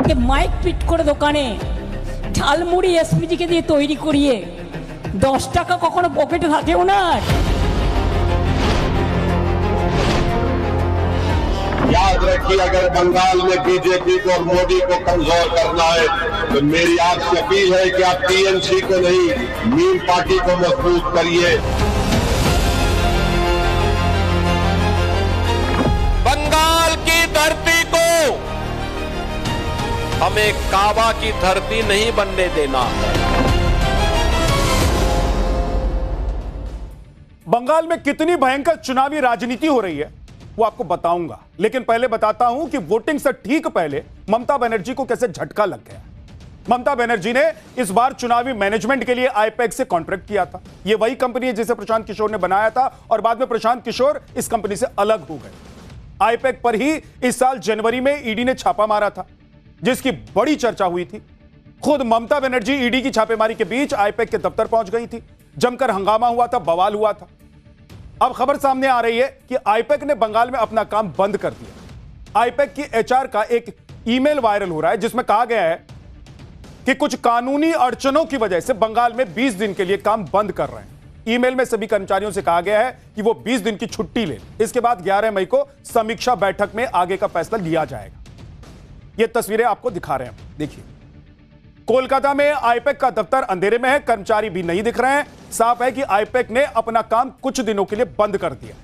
যে mic fit করে দোকানে ঝালমুড়ি এসপিজিকে দিয়ে তৈরি করিয়ে 10 টাকা কখনো পকেটে থাকে ওনার? याद रखिए, अगर बंगाल में बीजेपी को और मोदी को कमजोर करना है तो मेरी आपसे अपील है कि आप टीएमसी को नहीं, मीम पार्टी को मजबूत करिए। बंगाल की धरती को हमें काबा की धरती नहीं बनने देना। बंगाल में कितनी भयंकर चुनावी राजनीति हो रही है वो आपको बताऊंगा, लेकिन पहले बताता हूं कि वोटिंग से ठीक पहले ममता बनर्जी को कैसे झटका लग गया। ममता बनर्जी ने इस बार चुनावी मैनेजमेंट के लिए आईपैक से कॉन्ट्रैक्ट किया था। यह वही कंपनी है जिसे प्रशांत किशोर ने बनाया था और बाद में प्रशांत किशोर इस कंपनी से अलग हो गए। आईपैक पर ही इस साल जनवरी में ईडी ने छापा मारा था, जिसकी बड़ी चर्चा हुई थी। खुद ममता बनर्जी ईडी की छापेमारी के बीच आईपैक के दफ्तर पहुंच गई थी। जमकर हंगामा हुआ था, बवाल हुआ था। अब खबर सामने आ रही है कि आईपैक ने बंगाल में अपना काम बंद कर दिया। आईपैक की एचआर का एक ईमेल वायरल हो रहा है जिसमें कहा गया है कि कुछ कानूनी अड़चनों की वजह से बंगाल में 20 दिन के लिए काम बंद कर रहे हैं। ईमेल में सभी कर्मचारियों से कहा गया है कि वो 20 दिन की छुट्टी ले। इसके बाद 11 मई को समीक्षा बैठक में आगे का फैसला लिया जाएगा। ये तस्वीरें आपको दिखा रहे हैं, देखिए। कोलकाता में आईपैक का दफ्तर अंधेरे में है, कर्मचारी भी नहीं दिख रहे हैं। साफ है कि आईपैक ने अपना काम कुछ दिनों के लिए बंद कर दिया।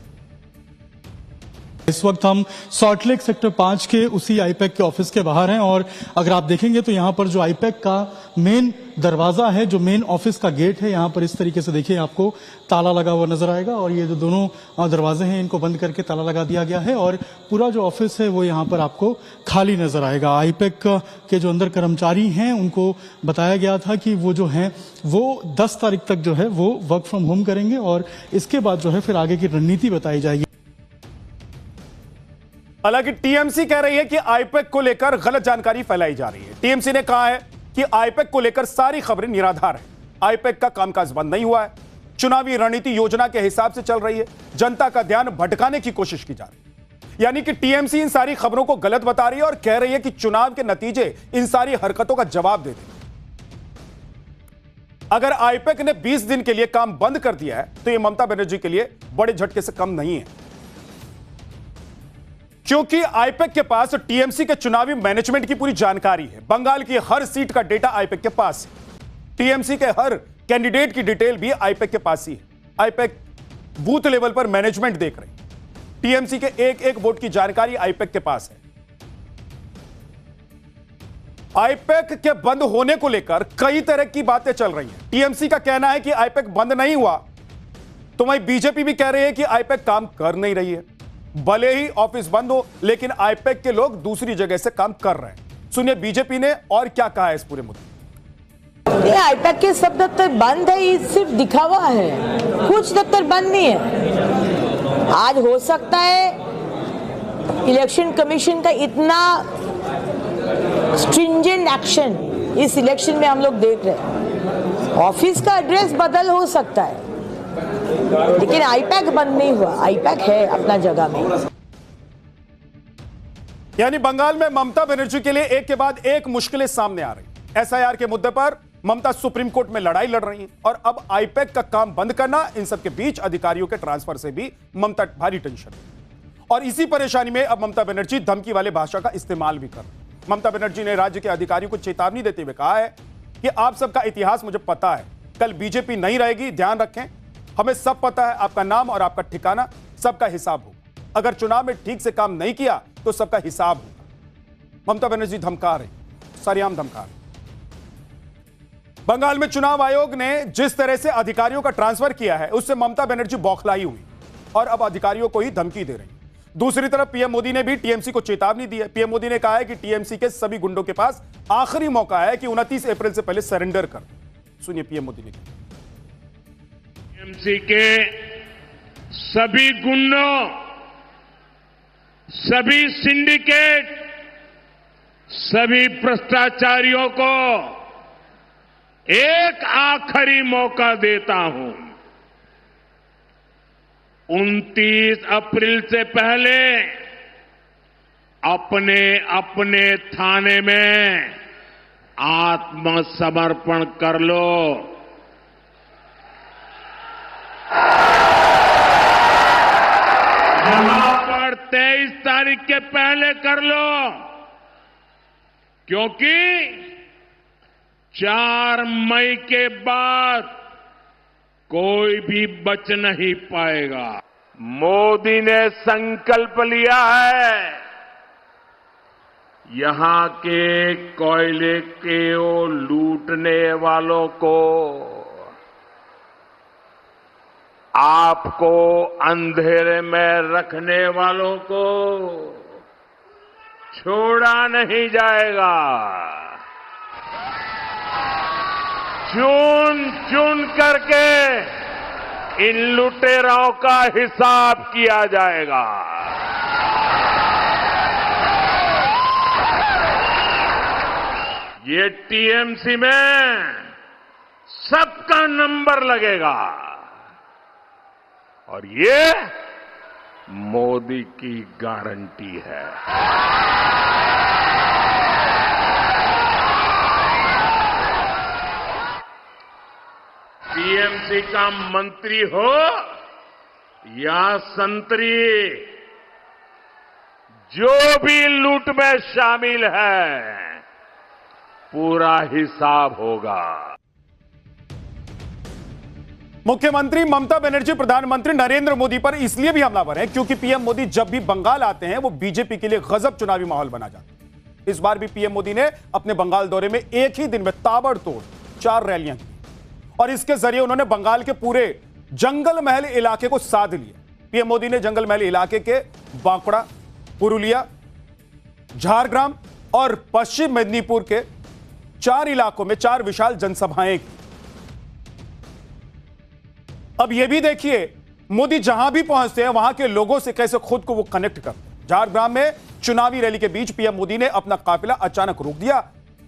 इस वक्त हम सॉल्टलेक सेक्टर 5 के उसी आईपैक के ऑफिस के बाहर हैं और अगर आप देखेंगे तो यहाँ पर जो आईपैक का मेन दरवाजा है, जो मेन ऑफिस का गेट है, यहाँ पर इस तरीके से देखिए आपको ताला लगा हुआ नजर आएगा और ये जो दोनों दरवाजे हैं इनको बंद करके ताला लगा दिया गया है और पूरा जो ऑफिस है वो यहाँ पर आपको खाली नजर आएगा। आईपैक के जो अंदर कर्मचारी हैं उनको बताया गया था कि वो जो है वो 10 तारीख तक जो है वो वर्क फ्रॉम होम करेंगे और इसके बाद जो है फिर आगे की रणनीति बताई जाएगी। हालांकि टीएमसी कह रही है कि आईपैक को लेकर गलत जानकारी फैलाई जा रही है। टीएमसी ने कहा है कि आईपैक को लेकर सारी खबरें निराधार हैं। आईपैक का कामकाज बंद नहीं हुआ है, चुनावी रणनीति योजना के हिसाब से चल रही है, जनता का ध्यान भटकाने की कोशिश की जा रही है। यानी कि टीएमसी इन सारी खबरों को गलत बता रही है और कह रही है कि चुनाव के नतीजे इन सारी हरकतों का जवाब दे देंगे। अगर आईपैक ने 20 दिन के लिए काम बंद कर दिया है तो यह ममता बनर्जी के लिए बड़े झटके से कम नहीं है, क्योंकि आईपैक के पास टीएमसी के चुनावी मैनेजमेंट की पूरी जानकारी है। बंगाल की हर सीट का डेटा आईपैक के पास है। टीएमसी के हर कैंडिडेट की डिटेल भी आईपैक के पास ही है। आईपैक बूथ लेवल पर मैनेजमेंट देख रही है। टीएमसी के एक एक वोट की जानकारी आईपैक के पास है। आईपैक के बंद होने को लेकर कई तरह की बातें चल रही हैं। टीएमसी का कहना है कि आईपैक बंद नहीं हुआ, तो वहीं बीजेपी भी कह रही है कि आईपैक काम कर नहीं रही है। भले ही ऑफिस बंद हो, लेकिन आईपैक के लोग दूसरी जगह से काम कर रहे हैं। सुनिए बीजेपी ने और क्या कहा है इस पूरे मुद्दे। आईपैक के सब दफ्तर बंद है, ये सिर्फ दिखावा है, कुछ दफ्तर बंद नहीं है। आज हो सकता है इलेक्शन कमीशन का इतना स्ट्रिंजेंट एक्शन इस इलेक्शन में हम लोग देख रहे हैं। ऑफिस का एड्रेस बदल हो सकता है, लेकिन आईपैक बंद नहीं हुआ। आईपैक है अपना जगह में। यानी बंगाल में ममता बनर्जी के लिए एक के बाद एक मुश्किलें सामने आ रही। एसआईआर के मुद्दे पर ममता सुप्रीम कोर्ट में लड़ाई लड़ रही है और अब आईपैक का काम बंद करना, इन सब के बीच अधिकारियों के ट्रांसफर से भी ममता भारी टेंशन है। और इसी परेशानी में अब ममता बनर्जी धमकी वाले भाषा का इस्तेमाल भी कर रही है। ममता बनर्जी ने राज्य के अधिकारियों को चेतावनी देते हुए कहा है कि आप सबका इतिहास मुझे पता है, कल बीजेपी नहीं रहेगी, ध्यान रखें। हमें सब पता है, आपका नाम और आपका ठिकाना, सबका हिसाब होगा। अगर चुनाव में ठीक से काम नहीं किया तो सबका हिसाब होगा। ममता बनर्जी धमका रही, सरेआम धमका रही। बंगाल में चुनाव आयोग ने जिस तरह से अधिकारियों का ट्रांसफर किया है उससे ममता बनर्जी बौखलाई हुई और अब अधिकारियों को ही धमकी दे रही। दूसरी तरफ पीएम मोदी ने भी टीएमसी को चेतावनी दी है। पीएम मोदी ने कहा है कि टीएमसी के सभी गुंडों के पास आखिरी मौका है कि 29 अप्रैल से पहले सरेंडर कर। सुनिए पीएम मोदी ने कहा, टीएमसी के सभी गुंडों, सभी सिंडिकेट, सभी भ्रष्टाचारियों को एक आखिरी मौका देता हूं। 29 अप्रैल से पहले अपने अपने थाने में आत्मसमर्पण कर लो। यहां पर 23 तारीख के पहले कर लो, क्योंकि 4 मई के बाद कोई भी बच नहीं पाएगा। मोदी ने संकल्प लिया है, यहां के कोयले के लूटने वालों को, आपको अंधेरे में रखने वालों को छोड़ा नहीं जाएगा। चुन चुन करके इन लुटेरों का हिसाब किया जाएगा। ये टीएमसी में सबका नंबर लगेगा और ये मोदी की गारंटी है। टीएमसी का मंत्री हो या संतरी, जो भी लूट में शामिल है पूरा हिसाब होगा। मुख्यमंत्री ममता बनर्जी प्रधानमंत्री नरेंद्र मोदी पर इसलिए भी हमलावर हैं क्योंकि पीएम मोदी जब भी बंगाल आते हैं वो बीजेपी के लिए गजब चुनावी माहौल बना जाता है। इस बार भी पीएम मोदी ने अपने बंगाल दौरे में एक ही दिन में ताबड़तोड़ 4 रैलियां की और इसके जरिए उन्होंने बंगाल के पूरे जंगल महल इलाके को साध लिया। पीएम मोदी ने जंगल महल इलाके के बांकुड़ा, पुरुलिया, झारग्राम और पश्चिम मेदिनीपुर के 4 इलाकों में 4 विशाल जनसभाएं की। अब यह भी देखिए मोदी जहां भी पहुंचते हैं वहां के लोगों से कैसे खुद को वो कनेक्ट करते हैं। झारग्राम में चुनावी रैली के बीच पीएम मोदी ने अपना काफिला अचानक रोक दिया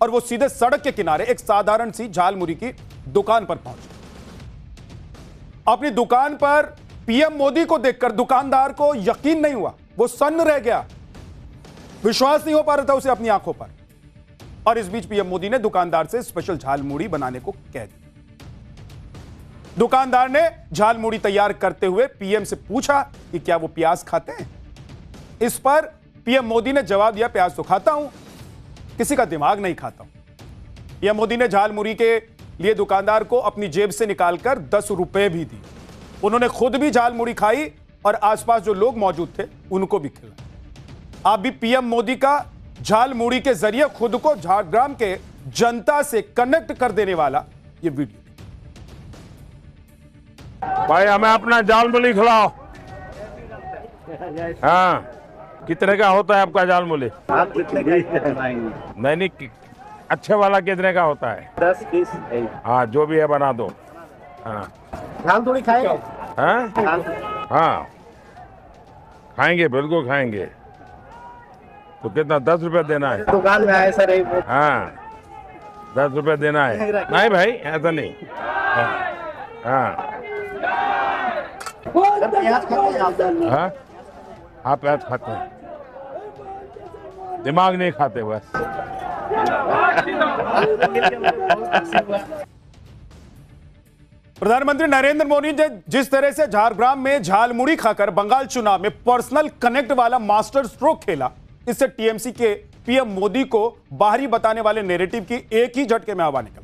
और वो सीधे सड़क के किनारे एक साधारण सी झालमुरी की दुकान पर पहुंचे। अपनी दुकान पर पीएम मोदी को देखकर दुकानदार को यकीन नहीं हुआ, वो सन्न रह गया, विश्वास नहीं हो पा रहा था उसे अपनी आंखों पर। और इस बीच पीएम मोदी ने दुकानदार से स्पेशल झालमुड़ी बनाने को कह दिया। दुकानदार ने झालमुड़ी तैयार करते हुए पीएम से पूछा कि क्या वो प्याज खाते हैं। इस पर पीएम मोदी ने जवाब दिया, प्याज तो खाता हूं, किसी का दिमाग नहीं खाता हूं। पीएम मोदी ने झालमुड़ी के लिए दुकानदार को अपनी जेब से निकालकर 10 रुपए भी दिए। उन्होंने खुद भी झालमुड़ी खाई और आसपास जो लोग मौजूद थे उनको भी खिलाया। आप भी पीएम मोदी का झालमुड़ी के जरिए खुद को झारग्राम के जनता से कनेक्ट कर देने वाला ये वीडियो। भाई हमें अपना झालमुड़ी खिलाओ। हाँ, कितने का होता है आपका झालमुड़ी? आप कितने का? नहीं, अच्छे वाला कितने का होता है? 10 पीस। हाँ, जो भी है बना दो। हाँ, झालमुड़ी खाएंगे? हाँ, खाएंगे, बिल्कुल खाएंगे। तो कितना, 10 रुपए देना है? दुकान में आए सर। हाँ, 10 रुपए देना है। नहीं भाई, ऐसा नहीं। हाँ, हाँ, आप प्याज खाते हैं, दिमाग नहीं खाते बस। प्रधानमंत्री नरेंद्र मोदी ने जिस तरह से झारग्राम में झालमुड़ी खाकर बंगाल चुनाव में पर्सनल कनेक्ट वाला मास्टर स्ट्रोक खेला, इससे टीएमसी के पीएम मोदी को बाहरी बताने वाले नैरेटिव की एक ही झटके में हवा निकल।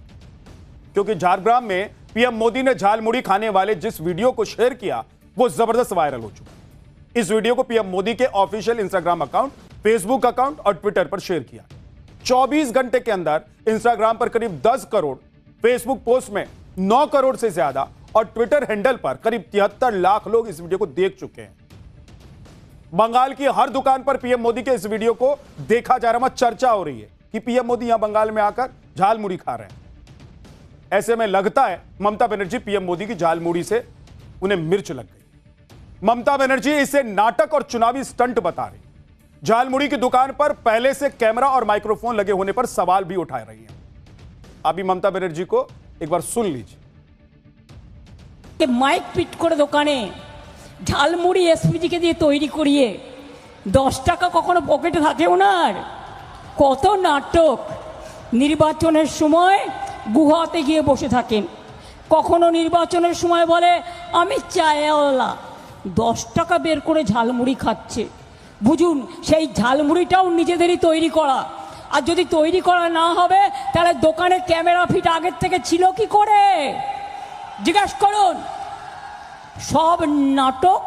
क्योंकि झारग्राम में पीएम मोदी ने झालमुड़ी खाने वाले जिस वीडियो को शेयर किया वो जबरदस्त वायरल हो चुका। इस वीडियो को पीएम मोदी के official Instagram account, Facebook account और ट्विटर पर शेयर किया। 24 घंटे के अंदर इंस्टाग्राम पर करीब 10 करोड़, फेसबुक पोस्ट में 9 करोड़ से ज्यादा और ट्विटर हैंडल पर करीब 73 लाख लोग इस वीडियो को देख चुके हैं। बंगाल की हर दुकान पर पीएम मोदी के इस वीडियो को देखा जा रहा है। चर्चा हो रही है कि पीएम मोदी यहां बंगाल में आकर झालमुड़ी खा रहे हैं। ऐसे में लगता है ममता बनर्जी पीएम मोदी की झालमुड़ी से उन्हें मिर्च लग गई। ममता बनर्जी इसे नाटक और चुनावी स्टंट बता रही। झालमुड़ी की दुकान पर पहले से कैमरा और माइक्रोफोन लगे होने पर सवाल भी उठा रही हैं। अभी ममता बनर्जी को एक बार सुन लीजिए। माइक पिट कर दुकाने झालमुड़ी एसपीजी के दिए तैरी करिए 10 টাকা কখনো পকেটে থাকে ওনার? কত নাটক! নির্বাচনের সময় গুহাতে গিয়ে বসে থাকেন, কখনো নির্বাচনের সময় বলে আমি চায়ওয়ালা, 10 টাকা বের করে ঝালমুড়ি খাচ্ছে। বুঝুন, সেই ঝালমুড়িটাও নিজেদেরই তৈরি করা। আর যদি তৈরি করা না হবে তাহলে দোকানে ক্যামেরা ফিট আগের থেকে ছিল কি করে? জিজ্ঞাসা করুন। সব নাটক